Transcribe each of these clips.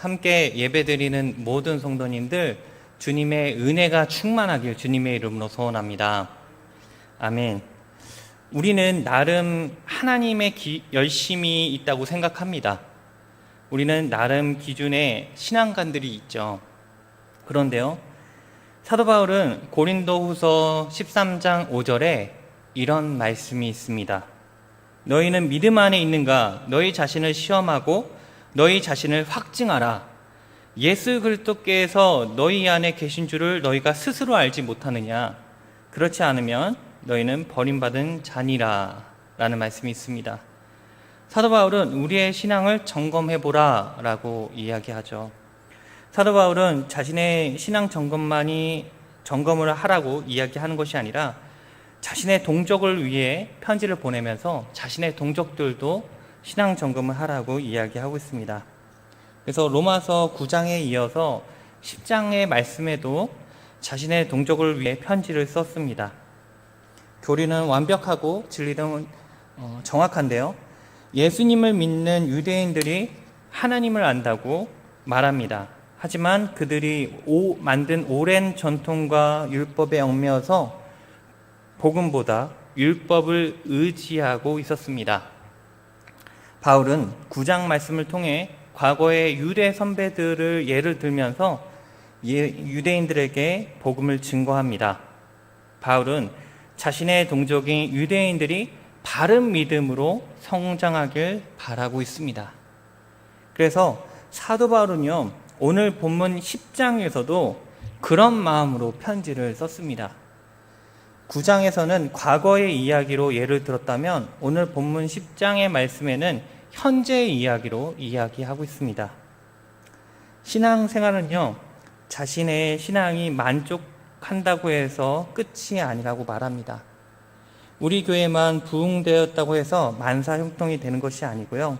함께 예배드리는 모든 성도님들 주님의 은혜가 충만하길 주님의 이름으로 소원합니다. 아멘. 우리는 나름 하나님의 열심이 있다고 생각합니다. 우리는 나름 기준의 신앙관들이 있죠. 그런데요, 사도 바울은 고린도후서 13장 5절에 이런 말씀이 있습니다. 너희는 믿음 안에 있는가? 너희 자신을 시험하고 너희 자신을 확증하라. 예수 그리스도께서 너희 안에 계신 줄을 너희가 스스로 알지 못하느냐? 그렇지 않으면 너희는 버림받은 자니라 라는 말씀이 있습니다. 사도 바울은 우리의 신앙을 점검해보라 라고 이야기하죠. 사도 바울은 자신의 신앙 점검을 하라고 이야기하는 것이 아니라 자신의 동족을 위해 편지를 보내면서 자신의 동족들도 신앙 점검을 하라고 이야기하고 있습니다. 그래서 로마서 9장에 이어서 10장의 말씀에도 자신의 동족을 위해 편지를 썼습니다. 교리는 완벽하고 진리는 정확한데요, 예수님을 믿는 유대인들이 하나님을 안다고 말합니다. 하지만 그들이 만든 오랜 전통과 율법에 얽매여서 복음보다 율법을 의지하고 있었습니다. 바울은 9장 말씀을 통해 과거의 유대 선배들을 예를 들면서 유대인들에게 복음을 증거합니다. 바울은 자신의 동족인 유대인들이 바른 믿음으로 성장하길 바라고 있습니다. 그래서 사도 바울은요, 오늘 본문 10장에서도 그런 마음으로 편지를 썼습니다. 9장에서는 과거의 이야기로 예를 들었다면 오늘 본문 10장의 말씀에는 현재의 이야기로 이야기하고 있습니다. 신앙생활은요, 자신의 신앙이 만족한다고 해서 끝이 아니라고 말합니다. 우리 교회만 부흥되었다고 해서 만사형통이 되는 것이 아니고요,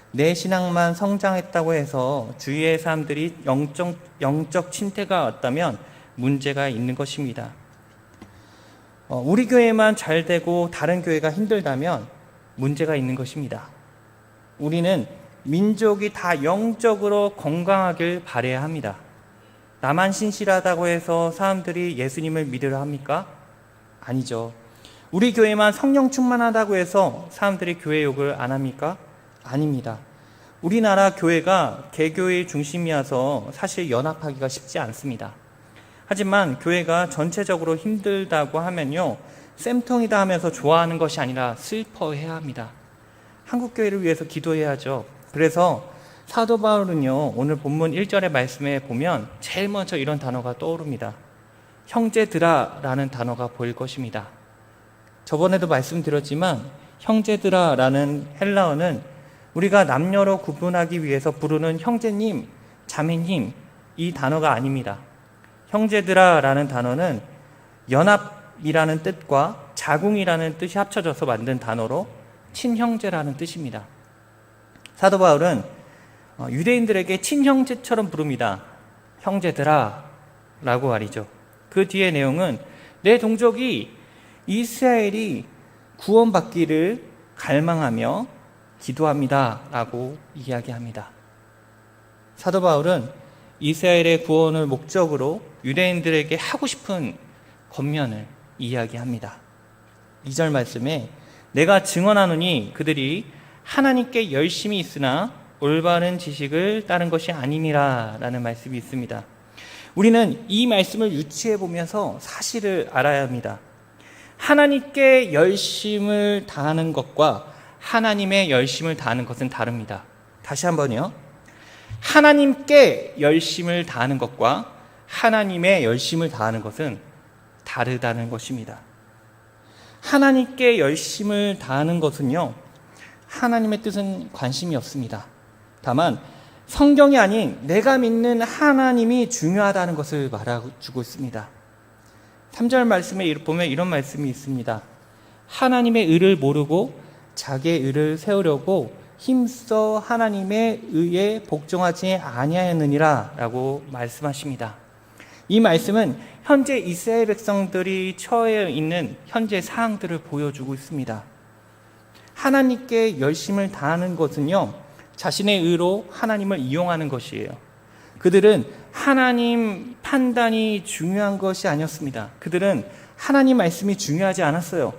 내 신앙만 성장했다고 해서 주위의 사람들이 영적 침체가 왔다면 문제가 있는 것입니다. 우리 교회만 잘 되고 다른 교회가 힘들다면 문제가 있는 것입니다. 우리는 민족이 다 영적으로 건강하길 바라야 합니다. 나만 신실하다고 해서 사람들이 예수님을 믿으려 합니까? 아니죠. 우리 교회만 성령 충만하다고 해서 사람들이 교회 욕을 안 합니까? 아닙니다. 우리나라 교회가 개교의 중심이어서 사실 연합하기가 쉽지 않습니다. 하지만 교회가 전체적으로 힘들다고 하면요, 쌤통이다 하면서 좋아하는 것이 아니라 슬퍼해야 합니다. 한국교회를 위해서 기도해야죠. 그래서 사도 바울은요, 오늘 본문 1절의 말씀에 보면 제일 먼저 이런 단어가 떠오릅니다. 형제들아 라는 단어가 보일 것입니다. 저번에도 말씀드렸지만 형제들아 라는 헬라어는 우리가 남녀로 구분하기 위해서 부르는 형제님, 자매님, 이 단어가 아닙니다. 형제들아 라는 단어는 연합이라는 뜻과 자궁이라는 뜻이 합쳐져서 만든 단어로 친형제라는 뜻입니다. 사도 바울은 유대인들에게 친형제처럼 부릅니다. 형제들아 라고 말이죠. 그 뒤의 내용은 내 동족이 이스라엘이 구원받기를 갈망하며 기도합니다 라고 이야기합니다. 사도 바울은 이스라엘의 구원을 목적으로 유대인들에게 하고 싶은 권면을 이야기합니다. 2절 말씀에 내가 증언하노니 그들이 하나님께 열심히 있으나 올바른 지식을 따른 것이 아니니라 라는 말씀이 있습니다. 우리는 이 말씀을 유추해 보면서 사실을 알아야 합니다. 하나님께 열심을 다하는 것과 하나님의 열심을 다하는 것은 다릅니다. 다시 한번요. 하나님께 열심을 다하는 것과 하나님의 열심을 다하는 것은 다르다는 것입니다. 하나님께 열심을 다하는 것은요, 하나님의 뜻은 관심이 없습니다. 다만 성경이 아닌 내가 믿는 하나님이 중요하다는 것을 말해주고 있습니다. 3절 말씀에 보면 이런 말씀이 있습니다. 하나님의 의를 모르고 자기의 의를 세우려고 힘써 하나님의 의에 복종하지 아니하였느니라 라고 말씀하십니다. 이 말씀은 현재 이스라엘 백성들이 처해 있는 현재 사항들을 보여주고 있습니다. 하나님께 열심을 다하는 것은요, 자신의 의로 하나님을 이용하는 것이에요. 그들은 하나님 판단이 중요한 것이 아니었습니다. 그들은 하나님 말씀이 중요하지 않았어요.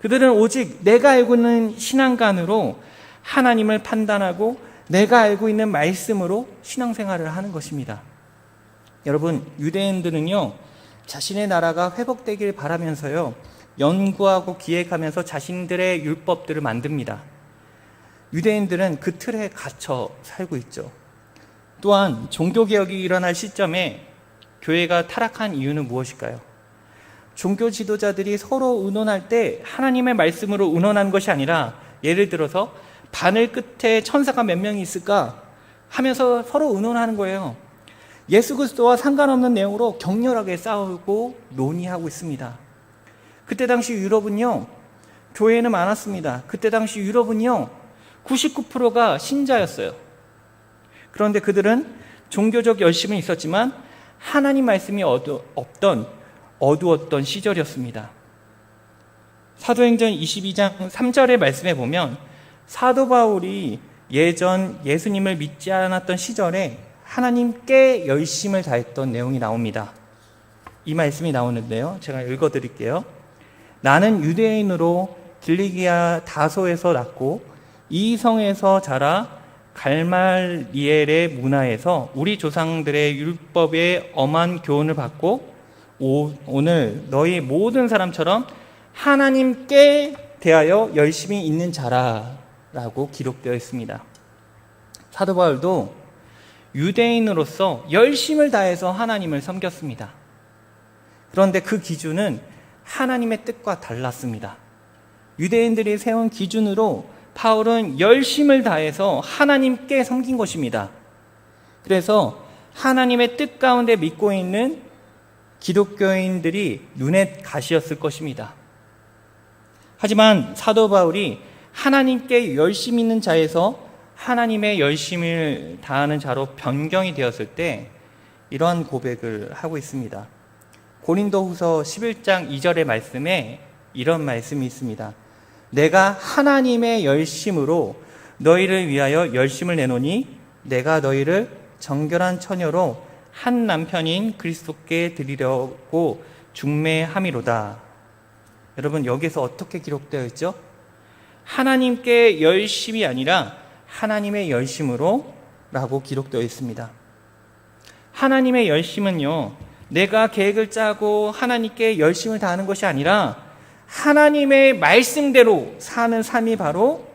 그들은 오직 내가 알고 있는 신앙관으로 하나님을 판단하고 내가 알고 있는 말씀으로 신앙생활을 하는 것입니다. 여러분, 유대인들은요, 자신의 나라가 회복되길 바라면서요, 연구하고 기획하면서 자신들의 율법들을 만듭니다. 유대인들은 그 틀에 갇혀 살고 있죠. 또한 종교개혁이 일어날 시점에 교회가 타락한 이유는 무엇일까요? 종교 지도자들이 서로 의논할 때 하나님의 말씀으로 의논하는 것이 아니라, 예를 들어서 바늘 끝에 천사가 몇 명이 있을까 하면서 서로 의논하는 거예요. 예수 그리스도와 상관없는 내용으로 격렬하게 싸우고 논의하고 있습니다. 그때 당시 유럽은요, 교회는 많았습니다. 그때 당시 유럽은요, 99%가 신자였어요. 그런데 그들은 종교적 열심은 있었지만 하나님 말씀이 어두웠던 시절이었습니다. 사도행전 22장 3절의 말씀에 보면 사도 바울이 예전 예수님을 믿지 않았던 시절에 하나님께 열심을 다했던 내용이 나옵니다. 이 말씀이 나오는데요, 제가 읽어드릴게요. 나는 유대인으로 길리기아 다소에서 났고 이 성에서 자라 갈말리엘의 문화에서 우리 조상들의 율법의 엄한 교훈을 받고 오늘 너희 모든 사람처럼 하나님께 대하여 열심히 있는 자라라고 기록되어 있습니다. 사도 바울도 유대인으로서 열심을 다해서 하나님을 섬겼습니다. 그런데 그 기준은 하나님의 뜻과 달랐습니다. 유대인들이 세운 기준으로 바울은 열심을 다해서 하나님께 섬긴 것입니다. 그래서 하나님의 뜻 가운데 믿고 있는 기독교인들이 눈에 가시였을 것입니다. 하지만 사도 바울이 하나님께 열심 있는 자에서 하나님의 열심을 다하는 자로 변경이 되었을 때 이러한 고백을 하고 있습니다. 고린도후서 11장 2절의 말씀에 이런 말씀이 있습니다. 내가 하나님의 열심으로 너희를 위하여 열심을 내노니 내가 너희를 정결한 처녀로 한 남편인 그리스도께 드리려고 중매함이로다. 여러분, 여기서 어떻게 기록되어 있죠? 하나님께 열심이 아니라 하나님의 열심으로 라고 기록되어 있습니다. 하나님의 열심은요, 내가 계획을 짜고 하나님께 열심을 다하는 것이 아니라 하나님의 말씀대로 사는 삶이 바로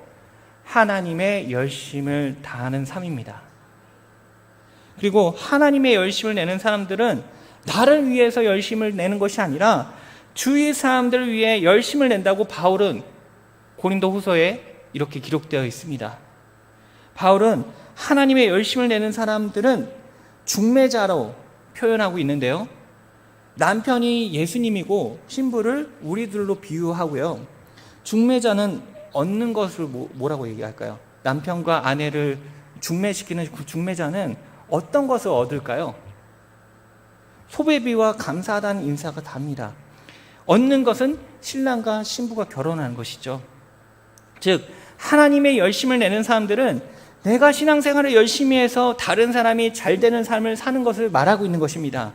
하나님의 열심을 다하는 삶입니다. 그리고 하나님의 열심을 내는 사람들은 나를 위해서 열심을 내는 것이 아니라 주위 사람들을 위해 열심을 낸다고 바울은 고린도 후서에 이렇게 기록되어 있습니다. 바울은 하나님의 열심을 내는 사람들은 중매자로 표현하고 있는데요, 남편이 예수님이고 신부를 우리들로 비유하고요, 중매자는 얻는 것을 뭐라고 얘기할까요? 남편과 아내를 중매시키는 그 중매자는 어떤 것을 얻을까요? 소배비와 감사하다는 인사가 답니다. 얻는 것은 신랑과 신부가 결혼하는 것이죠. 즉 하나님의 열심을 내는 사람들은 내가 신앙생활을 열심히 해서 다른 사람이 잘 되는 삶을 사는 것을 말하고 있는 것입니다.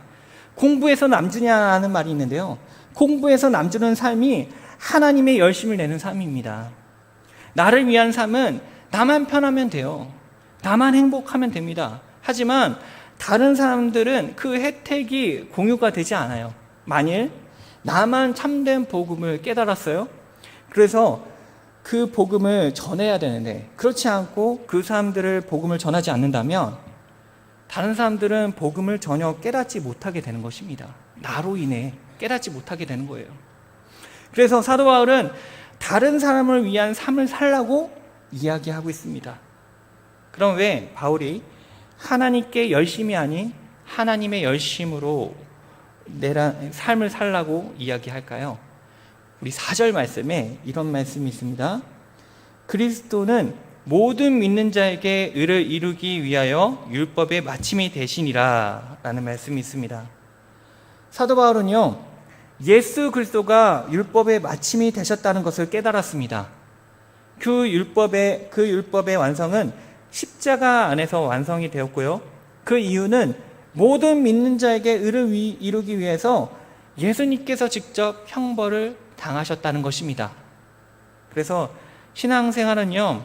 공부해서 남주냐는 말이 있는데요, 공부해서 남주는 삶이 하나님의 열심을 내는 삶입니다. 나를 위한 삶은 나만 편하면 돼요. 나만 행복하면 됩니다. 하지만 다른 사람들은 그 혜택이 공유가 되지 않아요. 만일 나만 참된 복음을 깨달았어요, 그래서 그 복음을 전해야 되는데 그렇지 않고 그 사람들을 복음을 전하지 않는다면 다른 사람들은 복음을 전혀 깨닫지 못하게 되는 것입니다. 나로 인해 깨닫지 못하게 되는 거예요. 그래서 사도 바울은 다른 사람을 위한 삶을 살라고 이야기하고 있습니다. 그럼 왜 바울이 하나님께 열심이 아닌 하나님의 열심으로 내 삶을 살라고 이야기할까요? 우리 4절 말씀에 이런 말씀이 있습니다. 그리스도는 모든 믿는 자에게 의를 이루기 위하여 율법의 마침이 되시니라 라는 말씀이 있습니다. 사도 바울은요, 예수 그리스도가 율법의 마침이 되셨다는 것을 깨달았습니다. 그 율법의 완성은 십자가 안에서 완성이 되었고요. 그 이유는 모든 믿는 자에게 의를 이루기 위해서 예수님께서 직접 형벌을 당하셨다는 것입니다. 그래서 신앙생활은요,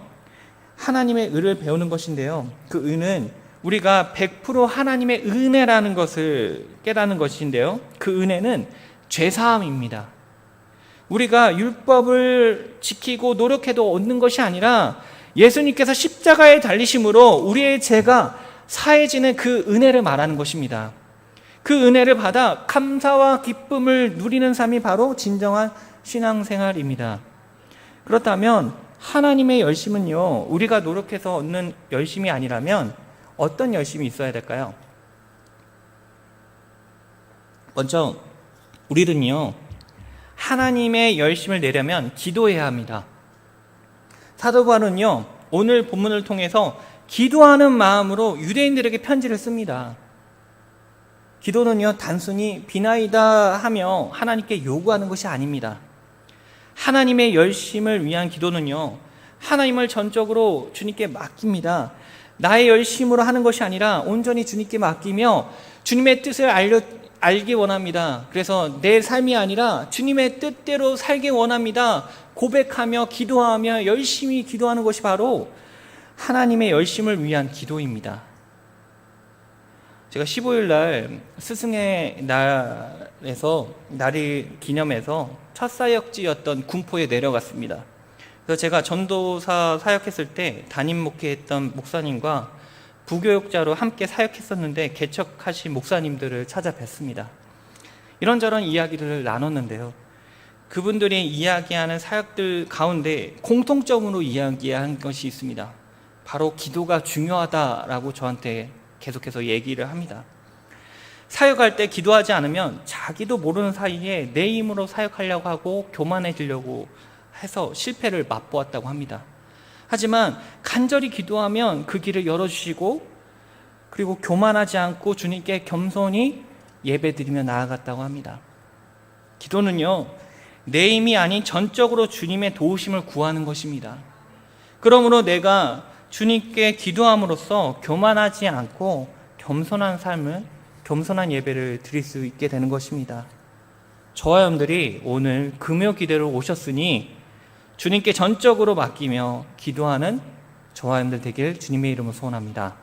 하나님의 의를 배우는 것인데요. 그 의는 우리가 100% 하나님의 은혜라는 것을 깨닫는 것인데요. 그 은혜는 죄사함입니다. 우리가 율법을 지키고 노력해도 얻는 것이 아니라 예수님께서 십자가에 달리심으로 우리의 죄가 사해지는 그 은혜를 말하는 것입니다. 그 은혜를 받아 감사와 기쁨을 누리는 삶이 바로 진정한 신앙생활입니다. 그렇다면 하나님의 열심은요, 우리가 노력해서 얻는 열심이 아니라면 어떤 열심이 있어야 될까요? 먼저 우리는요, 하나님의 열심을 내려면 기도해야 합니다. 사도 바울은요, 오늘 본문을 통해서 기도하는 마음으로 유대인들에게 편지를 씁니다. 기도는요, 단순히 비나이다 하며 하나님께 요구하는 것이 아닙니다. 하나님의 열심을 위한 기도는요, 하나님을 전적으로 주님께 맡깁니다. 나의 열심으로 하는 것이 아니라 온전히 주님께 맡기며 주님의 뜻을 알기 원합니다. 그래서 내 삶이 아니라 주님의 뜻대로 살기 원합니다. 고백하며 기도하며 열심히 기도하는 것이 바로 하나님의 열심을 위한 기도입니다. 제가 15일 날 스승의 날에서 날을 기념해서 첫 사역지였던 군포에 내려갔습니다. 그래서 제가 전도사 사역했을 때 담임 목회했던 목사님과 부교육자로 함께 사역했었는데 개척하신 목사님들을 찾아뵀습니다. 이런저런 이야기를 나눴는데요. 그분들이 이야기하는 사역들 가운데 공통점으로 이야기한 것이 있습니다. 바로 기도가 중요하다라고 저한테 계속해서 얘기를 합니다. 사역할 때 기도하지 않으면 자기도 모르는 사이에 내 힘으로 사역하려고 하고 교만해지려고 해서 실패를 맛보았다고 합니다. 하지만 간절히 기도하면 그 길을 열어주시고 그리고 교만하지 않고 주님께 겸손히 예배드리며 나아갔다고 합니다. 기도는요, 내 힘이 아닌 전적으로 주님의 도우심을 구하는 것입니다. 그러므로 내가 주님께 기도함으로써 교만하지 않고 겸손한 삶을, 겸손한 예배를 드릴 수 있게 되는 것입니다. 저와 여러분들이 오늘 금요 기대로 오셨으니 주님께 전적으로 맡기며 기도하는 저와 여러분들 되길 주님의 이름으로 소원합니다.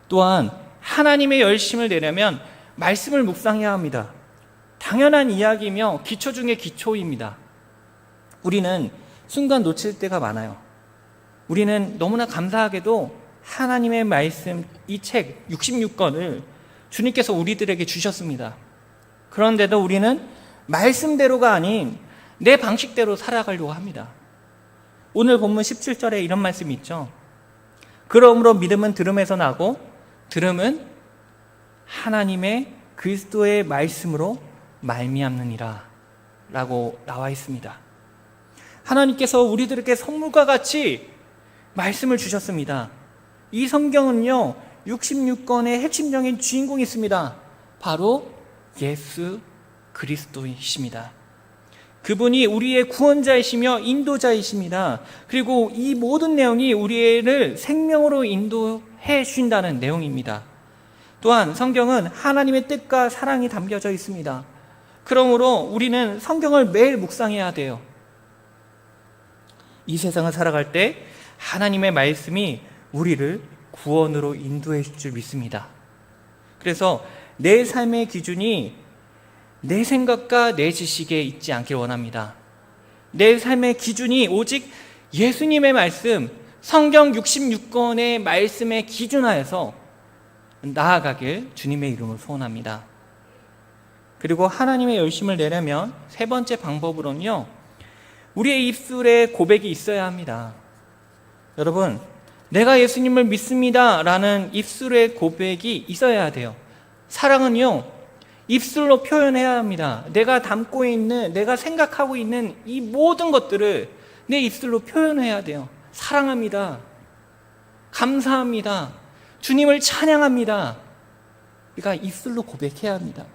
또한 하나님의 열심을 내려면 말씀을 묵상해야 합니다. 당연한 이야기이며 기초 중에 기초입니다. 우리는 순간 놓칠 때가 많아요. 우리는 너무나 감사하게도 하나님의 말씀 이 책 66권을 주님께서 우리들에게 주셨습니다. 그런데도 우리는 말씀대로가 아닌 내 방식대로 살아가려고 합니다. 오늘 본문 17절에 이런 말씀이 있죠. 그러므로 믿음은 들음에서 나고 들음은 하나님의 그리스도의 말씀으로 말미암느니라 라고 나와 있습니다. 하나님께서 우리들에게 선물과 같이 말씀을 주셨습니다. 이 성경은요, 66권의 핵심적인 주인공이 있습니다. 바로 예수 그리스도이십니다. 그분이 우리의 구원자이시며 인도자이십니다. 그리고 이 모든 내용이 우리를 생명으로 인도해 주신다는 내용입니다. 또한 성경은 하나님의 뜻과 사랑이 담겨져 있습니다. 그러므로 우리는 성경을 매일 묵상해야 돼요. 이 세상을 살아갈 때 하나님의 말씀이 우리를 구원으로 인도해 줄 줄 믿습니다. 그래서 내 삶의 기준이 내 생각과 내 지식에 있지 않길 원합니다. 내 삶의 기준이 오직 예수님의 말씀, 성경 66권의 말씀에 기준하여서 나아가길 주님의 이름으로 소원합니다. 그리고 하나님의 열심을 내려면 세 번째 방법으로는요, 우리의 입술에 고백이 있어야 합니다. 여러분, 내가 예수님을 믿습니다 라는 입술의 고백이 있어야 돼요. 사랑은요, 입술로 표현해야 합니다. 내가 담고 있는, 내가 생각하고 있는 이 모든 것들을 내 입술로 표현해야 돼요. 사랑합니다. 감사합니다. 주님을 찬양합니다. 그러니까 입술로 고백해야 합니다.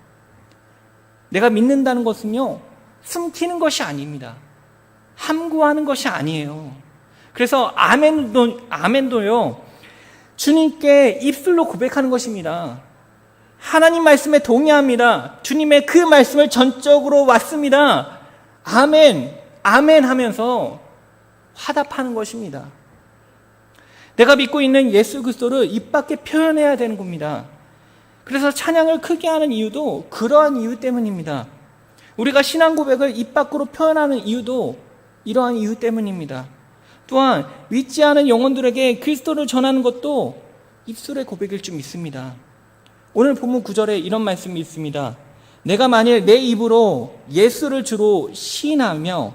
내가 믿는다는 것은요, 숨기는 것이 아닙니다. 함구하는 것이 아니에요. 그래서 아멘도요, 주님께 입술로 고백하는 것입니다. 하나님 말씀에 동의합니다. 주님의 그 말씀을 전적으로 왔습니다. 아멘, 아멘 하면서 화답하는 것입니다. 내가 믿고 있는 예수 그리스도를 입 밖에 표현해야 되는 겁니다. 그래서 찬양을 크게 하는 이유도 그러한 이유 때문입니다. 우리가 신앙 고백을 입 밖으로 표현하는 이유도 이러한 이유 때문입니다. 또한 믿지 않은 영혼들에게 그리스도를 전하는 것도 입술의 고백일 줄 믿습니다. 오늘 본문 9절에 이런 말씀이 있습니다. 내가 만일 내 입으로 예수를 주로 시인하며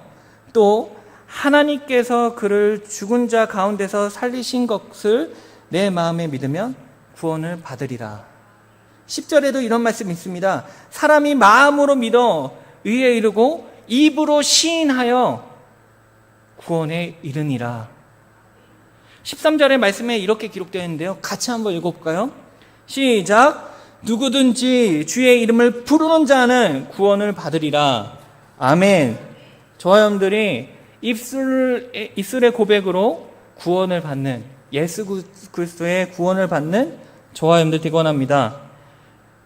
또 하나님께서 그를 죽은 자 가운데서 살리신 것을 내 마음에 믿으면 구원을 받으리라. 10절에도 이런 말씀이 있습니다. 사람이 마음으로 믿어 의에 이르고 입으로 시인하여 구원에 이르니라. 13절의 말씀에 이렇게 기록되어 있는데요, 같이 한번 읽어볼까요? 시작. 누구든지 주의 이름을 부르는 자는 구원을 받으리라. 아멘. 저와 여러분들이 입술의 고백으로 구원을 받는, 예수 그리스도의 구원을 받는 저와 여러분들 되기 원합니다.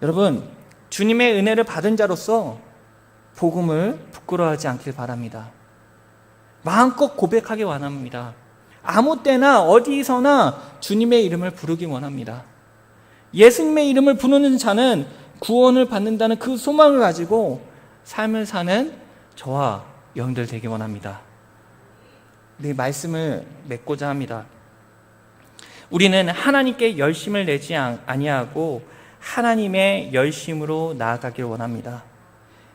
여러분, 주님의 은혜를 받은 자로서 복음을 부끄러워하지 않길 바랍니다. 마음껏 고백하기 원합니다. 아무 때나 어디서나 주님의 이름을 부르기 원합니다. 예수님의 이름을 부르는 자는 구원을 받는다는 그 소망을 가지고 삶을 사는 저와 여러분들 되기 원합니다. 우리 말씀을 맺고자 합니다. 우리는 하나님께 열심을 내지 아니하고 하나님의 열심으로 나아가길 원합니다.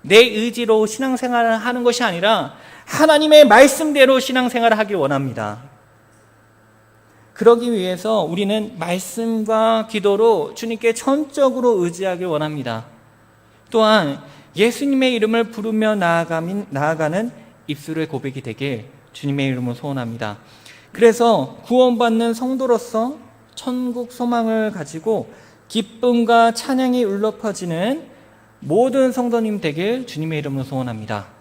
내 의지로 신앙생활을 하는 것이 아니라 하나님의 말씀대로 신앙생활을 하길 원합니다. 그러기 위해서 우리는 말씀과 기도로 주님께 전적으로 의지하길 원합니다. 또한 예수님의 이름을 부르며 나아가는 입술의 고백이 되길 주님의 이름으로 소원합니다. 그래서 구원받는 성도로서 천국 소망을 가지고 기쁨과 찬양이 울려 퍼지는 모든 성도님 되길 주님의 이름으로 소원합니다.